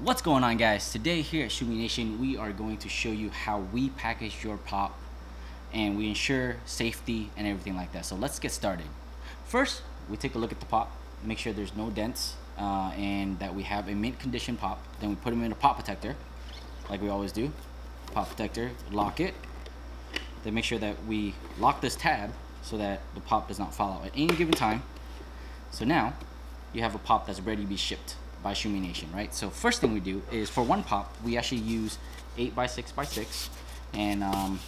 What's going on, guys? Today here at Shumi Nation, we are going to show you how we package your pop and we ensure safety and everything like that. So let's get started. First, we take a look at the pop, make sure there's no dents and that we have a mint condition pop. Then we put them in a pop protector like we always do. Pop protector, lock it. Then make sure that we lock this tab so that the pop does not fall out at any given time. So now you have a pop that's ready to be shipped by Shumi Nation, right? So first thing we do is for one pop, we actually use 8x6x6 and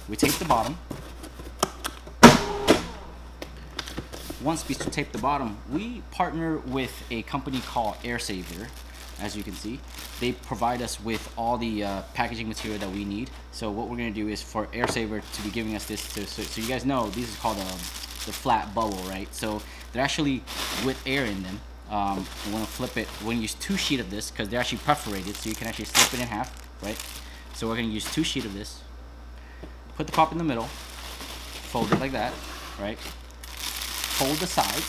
we tape the bottom. Once we tape the bottom, we partner with a company called AirSaver. As you can see, they provide us with all the packaging material that we need. So what we're gonna do is for AirSaver to be giving us this, so you guys know, this is called the flat bubble, right? So they're actually with air in them. You want to flip it. We're going to use 2 sheets of this because they're actually perforated, so you can actually slip it in half, right? So we're going to use 2 sheets of this. Put the pop in the middle, fold it like that, right? Fold the sides,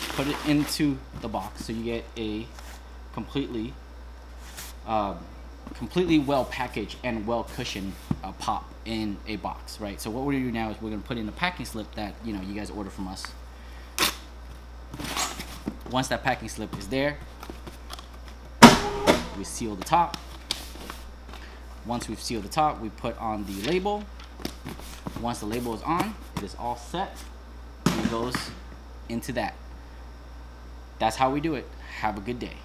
put it into the box, so you get a completely well packaged and well cushioned pop in a box, right? So what we're going to do now is we're going to put in the packing slip that you guys order from us. Once that packing slip is there, we seal the top. Once we've sealed the top, we put on the label. Once the label is on, it is all set and it goes into that. That's how we do it. Have a good day.